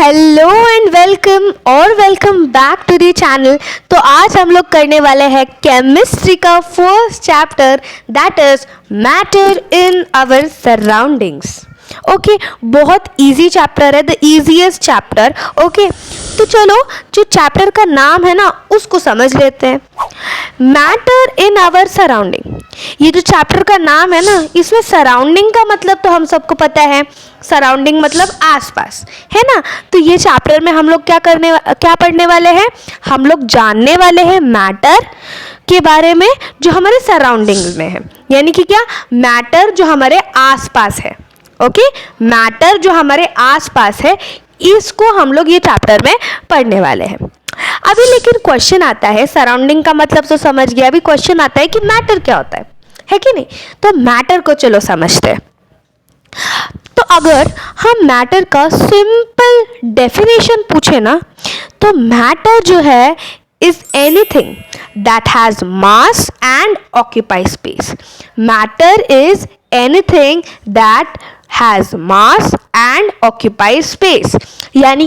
Hello and welcome back to the channel. तो आज हम लोग करने वाले हैं केमिस्ट्री का first chapter, that is matter in our surroundings. Okay, बहुत इजी चैप्टर है, द इजीएस्ट चैप्टर। ओके, तो चलो जो चैप्टर का नाम है ना उसको समझ लेते हैं। मैटर इन आवर सराउंडिंग, ये जो चैप्टर का नाम है ना, इसमें सराउंडिंग का मतलब तो हम सबको पता है, सराउंडिंग मतलब आसपास, है ना। तो ये चैप्टर में हम लोग क्या पढ़ने वाले हैं, हम लोग जानने वाले हैं मैटर के बारे में जो हमारे सराउंडिंग में है, यानी कि क्या, मैटर जो हमारे आसपास है। ओके, मैटर जो हमारे आसपास है, इसको हम लोग ये चैप्टर में पढ़ने वाले हैं। अभी लेकिन क्वेश्चन आता है, सराउंडिंग का मतलब तो समझ गया, अभी क्वेश्चन आता है कि मैटर क्या होता है कि नहीं। तो मैटर को चलो समझते हैं। तो अगर हम मैटर का सिंपल डेफिनेशन पूछे ना, तो मैटर जो है is anything that has mass and occupies space. Matter is anything that has mass and occupies space. यानी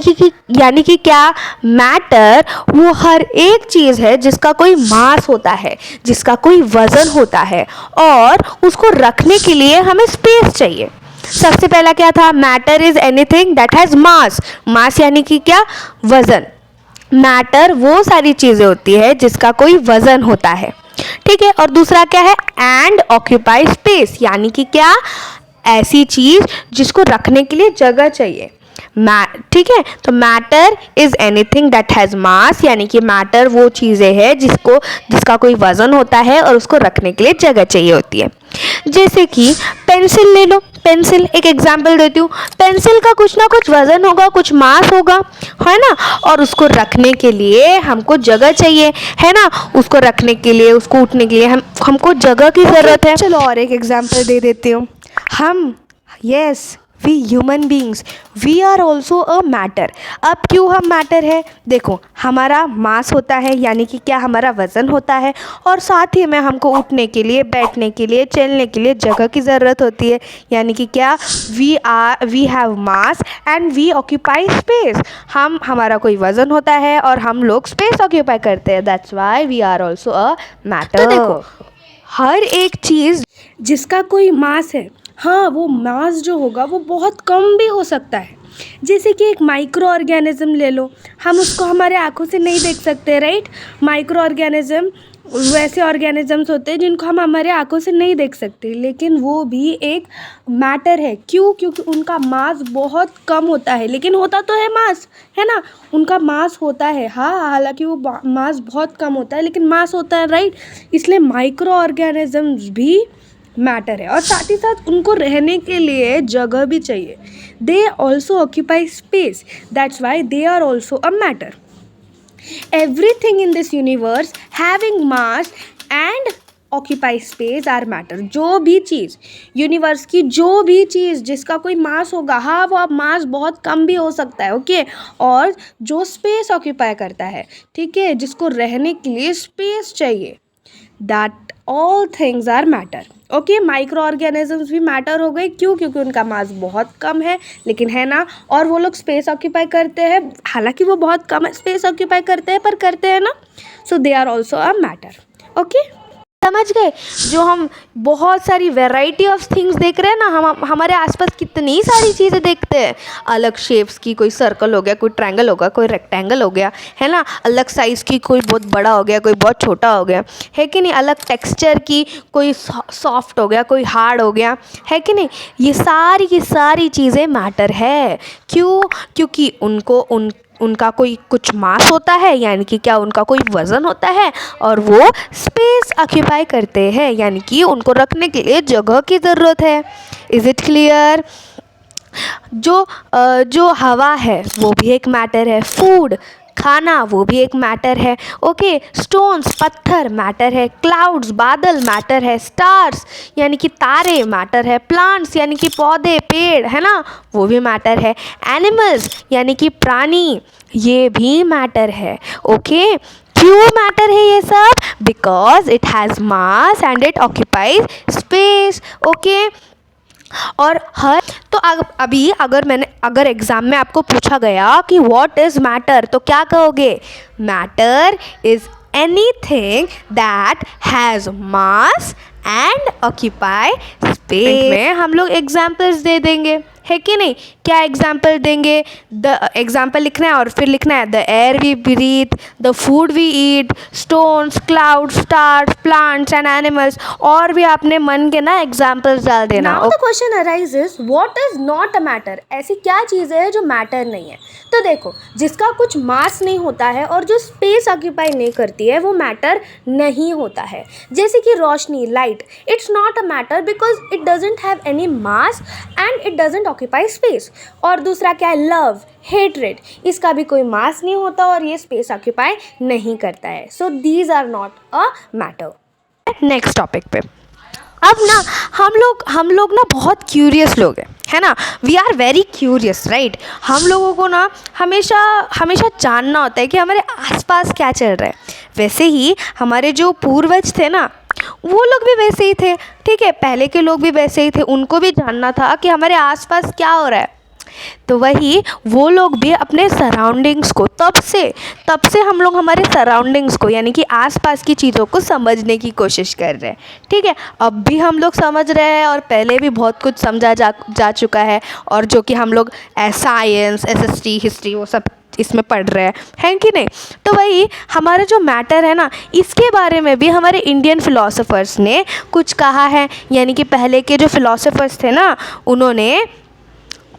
कि क्या, मैटर वो हर एक चीज़ है जिसका कोई मास होता है, जिसका कोई वजन होता है, और उसको रखने के लिए हमें स्पेस चाहिए। सबसे पहला क्या था, matter is anything that has mass. Mass यानी कि क्या, वजन। मैटर वो सारी चीज़ें होती है जिसका कोई वजन होता है, ठीक है। और दूसरा क्या है, एंड ऑक्यूपाई स्पेस, यानी कि क्या, ऐसी चीज़ जिसको रखने के लिए जगह चाहिए, ठीक है। तो matter is anything that has मास, यानी कि मैटर वो चीज़ें हैं जिसका कोई वजन होता है और उसको रखने के लिए जगह चाहिए होती है। जैसे कि पेंसिल ले लो, पेंसिल एक एग्जाम्पल देती हूँ। पेंसिल का कुछ ना कुछ वजन होगा, कुछ मास होगा, है ना, और उसको रखने के लिए हमको जगह चाहिए, है ना। उसको रखने के लिए, उसको उठने के लिए हमको जगह की ज़रूरत है। चलो और एक एग्जाम्पल दे देती हूँ। We human beings, we are also a matter. अब क्यों हम मैटर है, देखो, हमारा मास होता है, यानी कि क्या, हमारा वज़न होता है, और साथ ही में हमको उठने के लिए, बैठने के लिए, चलने के लिए जगह की ज़रूरत होती है, यानी कि क्या, we have mass and we occupy space. हमारा कोई वज़न होता है और हम लोग स्पेस ऑक्यूपाई करते हैं, that's why we are also a matter. तो देखो, हर एक चीज़ जिसका कोई मास है, हाँ, वो मास जो होगा वो बहुत कम भी हो सकता है। जैसे कि एक माइक्रो ऑर्गेनिज्म ले लो, हम उसको हमारे आँखों से नहीं देख सकते, राइट। माइक्रो ऑर्गेनिज्म वैसे ऑर्गेनिजम्स होते हैं जिनको हम हमारे आँखों से नहीं देख सकते, लेकिन वो भी एक मैटर है। क्यों? क्योंकि उनका मास बहुत कम होता है, लेकिन होता तो है मास, है ना। उनका मास होता है, हाँ, हालांकि वो मास बहुत कम होता है, लेकिन मास होता है, राइट। इसलिए माइक्रो ऑर्गेनिजम्स भी मैटर है, और साथ ही साथ उनको रहने के लिए जगह भी चाहिए। They also occupy space, that's why they are also a matter. Everything in this universe having mass and occupy space are matter. जो भी चीज़, यूनिवर्स की जो भी चीज़ जिसका कोई मास होगा, हाँ, वो अब मास बहुत कम भी हो सकता है, ओके, और जो स्पेस ऑक्यूपाई करता है, ठीक है, जिसको रहने के लिए स्पेस चाहिए, that all things are matter. Okay, microorganisms भी मैटर हो गए। क्यों? क्योंकि उनका मास बहुत कम है, लेकिन है ना, और वो लोग स्पेस ऑक्यूपाई करते हैं, हालांकि वो बहुत कम स्पेस ऑक्यूपाई करते हैं, पर करते हैं ना, so they are also a matter. Okay, समझ गए। जो हम बहुत सारी वैरायटी ऑफ थिंग्स देख रहे हैं ना, हम हमारे आसपास कितनी सारी चीज़ें देखते हैं, अलग शेप्स की, कोई सर्कल हो गया, कोई ट्रायंगल होगा, कोई रेक्टेंगल हो गया, है ना, अलग साइज़ की, कोई बहुत बड़ा हो गया, कोई बहुत छोटा हो गया, है कि नहीं, अलग टेक्सचर की, कोई सॉफ्ट हो गया, कोई हार्ड हो गया, है कि नहीं। ये सारी चीज़ें मैटर है। क्यों? क्योंकि उनका कोई कुछ मास होता है, यानी कि क्या, उनका कोई वज़न होता है, और वो स्पेस ऑक्यूपाई करते हैं, यानी कि उनको रखने के लिए जगह की ज़रूरत है। Is it clear? जो हवा है वो भी एक मैटर है, फूड, खाना, वो भी एक मैटर है, ओके। स्टोन्स, पत्थर मैटर है, क्लाउड्स, बादल मैटर है, स्टार्स यानी कि तारे मैटर है, प्लांट्स यानी कि पौधे, पेड़, है ना, वो भी मैटर है, एनिमल्स यानी कि प्राणी, ये भी मैटर है, ओके। क्यों मैटर है ये सब? Because it has mass and it occupies space, okay. और हर तो अभी अगर एग्ज़ाम में आपको पूछा गया कि व्हाट इज़ मैटर, तो क्या कहोगे? Matter is anything that has mass and occupy space. में हम लोग एग्जाम्पल्स दे देंगे, है कि नहीं? क्या एग्जाम्पल देंगे? द एग्जाम्पल लिखना है और फिर लिखना है the air we breathe, the food we eat, stones, clouds, stars, plants and animals, और भी आपने मन के ना एग्जाम्पल्स डाल देना। Now the question arises, what is not a matter? ऐसी क्या चीज़ है जो मैटर नहीं है? तो देखो, जिसका कुछ मास नहीं होता है और जो स्पेस ऑक्यूपाई नहीं करती है वो मैटर नहीं होता है। जैसे कि रोशनी, light, it's not a matter because it doesn't have any mass and it doesn't occupy space. और दूसरा क्या है? लव, हेट्रेड, इसका भी कोई मास नहीं होता और ये स्पेस ऑक्यूपाई नहीं करता है। So these are not a matter. Next topic पे अब ना हम लोग ना बहुत क्यूरियस लोग हैं, है ना? We are very curious, right? हम लोगों को ना हमेशा जानना होता है कि हमारे आसपास क्या चल रहा है। वैसे ही हमारे जो पूर्वज थे ना, वो लोग भी वैसे ही थे, ठीक है? पहले के लोग भी वैसे ही थे, उनको भी जानना था कि हमारे आसपास क्या हो रहा है। तो वही वो लोग भी अपने सराउंडिंग्स को तब से हम लोग हमारे सराउंडिंग्स को यानी कि आसपास की चीज़ों को समझने की कोशिश कर रहे हैं, ठीक है? अब भी हम लोग समझ रहे हैं और पहले भी बहुत कुछ समझा जा चुका है, और जो कि हम लोग साइंस, SST, हिस्ट्री, वो सब इसमें पढ़ रहे हैं कि नहीं? तो वही हमारा जो मैटर है ना, इसके बारे में भी हमारे इंडियन फिलोसोफर्स ने कुछ कहा है। यानी कि पहले के जो फिलोसोफर्स थे ना, उन्होंने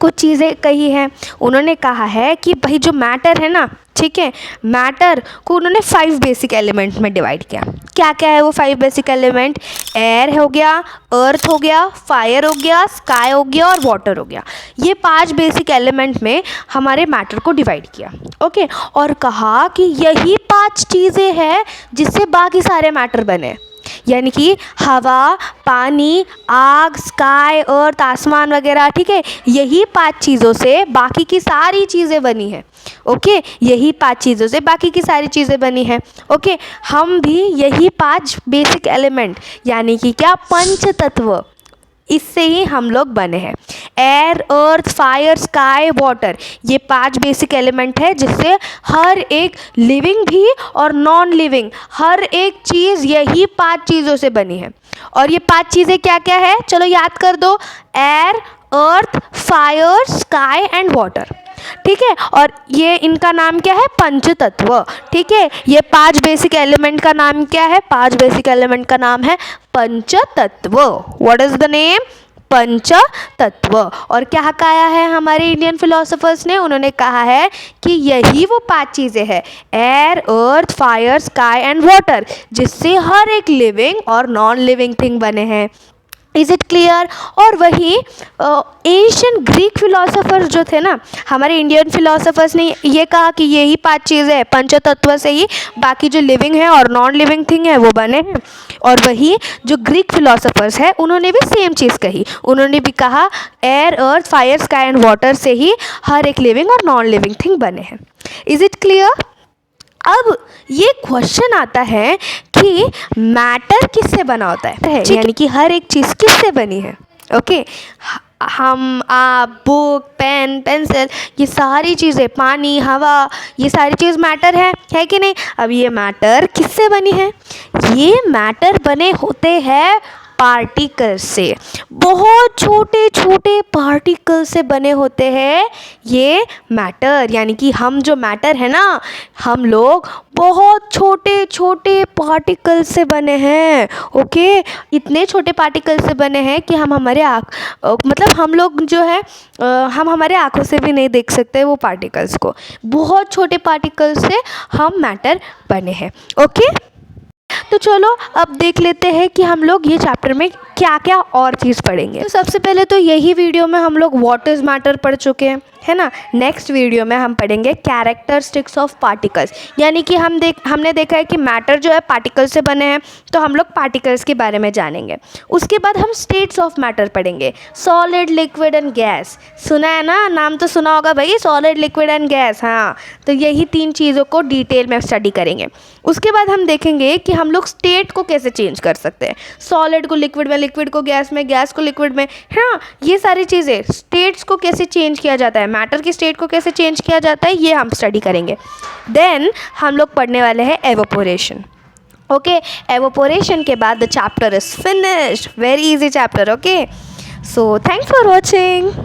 कुछ चीज़ें कही हैं। उन्होंने कहा है कि भाई जो मैटर है ना, ठीक है, मैटर को उन्होंने 5 बेसिक एलिमेंट में डिवाइड किया। क्या क्या है वो 5 बेसिक एलिमेंट? एयर हो गया, अर्थ हो गया, फायर हो गया, स्काई हो गया और वाटर हो गया। ये 5 बेसिक एलिमेंट में हमारे मैटर को डिवाइड किया, ओके? और कहा कि यही 5 चीज़ें हैं जिससे बाकी सारे मैटर बने। यानी कि हवा, पानी, आग, स्काई, अर्थ, आसमान वगैरह, ठीक है? यही 5 चीज़ों से बाकी की सारी चीज़ें बनी हैं, ओके? यही 5 चीज़ों से बाकी की सारी चीज़ें बनी हैं, ओके? हम भी यही 5 बेसिक एलिमेंट यानी कि क्या? पंच तत्व, इससे ही हम लोग बने हैं। एयर, अर्थ, फायर, स्काई, वाटर, ये 5 बेसिक एलिमेंट है जिससे हर एक लिविंग भी और नॉन लिविंग हर एक चीज़ यही 5 चीज़ों से बनी है। और ये 5 चीज़ें क्या क्या है? चलो याद कर दो। Air, earth, fire, sky and water, ठीक है? और ये इनका नाम क्या है? पंचतत्व, ठीक है? ये 5 बेसिक एलिमेंट का नाम क्या है? 5 बेसिक एलिमेंट का नाम है पंचतत्व। What is the name? पंचतत्व। और क्या कहा है हमारे इंडियन फिलोसोफर्स ने? उन्होंने कहा है कि यही वो 5 चीज़ें हैं, air, earth, fire, sky and water, जिससे हर एक लिविंग और नॉन लिविंग थिंग बने हैं। Is it clear? और वही एशियन ग्रीक फिलोसोफर्स जो थे ना, हमारे इंडियन फिलोसोफर्स ने ये कहा कि यही 5 चीज़ें हैं, पंचतत्व से ही बाकी जो लिविंग है और नॉन लिविंग थिंग है वो बने हैं। और वही जो ग्रीक फिलोसोफर्स है उन्होंने भी सेम चीज़ कही। उन्होंने भी कहा air, earth, fire, sky and water से ही हर एक लिविंग और नॉन लिविंग थिंग बने हैं। Is it clear? अब ये क्वेश्चन आता है कि मैटर किससे बना होता है, यानी कि हर एक चीज़ किससे बनी है, ओके? हम, आप, बुक, पेन, पेंसिल, ये सारी चीज़ें, पानी, हवा, ये सारी चीज़ मैटर है कि नहीं? अब ये मैटर किससे बनी है? ये मैटर बने होते हैं पार्टिकल से। बहुत छोटे छोटे पार्टिकल से बने होते हैं ये मैटर। यानी कि हम जो मैटर है ना, हम लोग बहुत छोटे छोटे पार्टिकल से बने हैं, ओके? इतने छोटे पार्टिकल से बने हैं कि हम हमारे मतलब हम लोग जो है हम हमारे आँखों से भी नहीं देख सकते वो पार्टिकल्स को। बहुत छोटे पार्टिकल से हम मैटर बने हैं, ओके? तो चलो अब देख लेते हैं कि हम लोग ये चैप्टर में क्या क्या और चीज़ पढ़ेंगे। तो सबसे पहले तो यही वीडियो में हम लोग व्हाट इज़ मैटर पढ़ चुके हैं, है ना। नेक्स्ट वीडियो में हम पढ़ेंगे कैरेक्टरिस्टिक्स ऑफ पार्टिकल्स, यानी कि हमने देखा है कि मैटर जो है पार्टिकल से बने हैं, तो हम लोग पार्टिकल्स के बारे में जानेंगे। उसके बाद हम स्टेट्स ऑफ मैटर पढ़ेंगे, सॉलिड, लिक्विड एंड गैस। सुना है ना, नाम तो सुना होगा भाई, सॉलिड, लिक्विड एंड गैस। हाँ, तो यही 3 चीज़ों को डिटेल में स्टडी करेंगे। उसके बाद हम देखेंगे कि हम लोग स्टेट को कैसे चेंज कर सकते हैं, सॉलिड को लिक्विड में, लिक्विड को गैस में, गैस को लिक्विड में। हाँ, ये सारी चीज़ें, स्टेट्स को कैसे चेंज किया जाता है, मैटर की स्टेट को कैसे चेंज किया जाता है, ये हम स्टडी करेंगे। देन हम लोग पढ़ने वाले हैं एवोपोरेशन। ओके, एवोपोरेशन के बाद the chapter is finished, very easy chapter. Okay, so thanks for watching.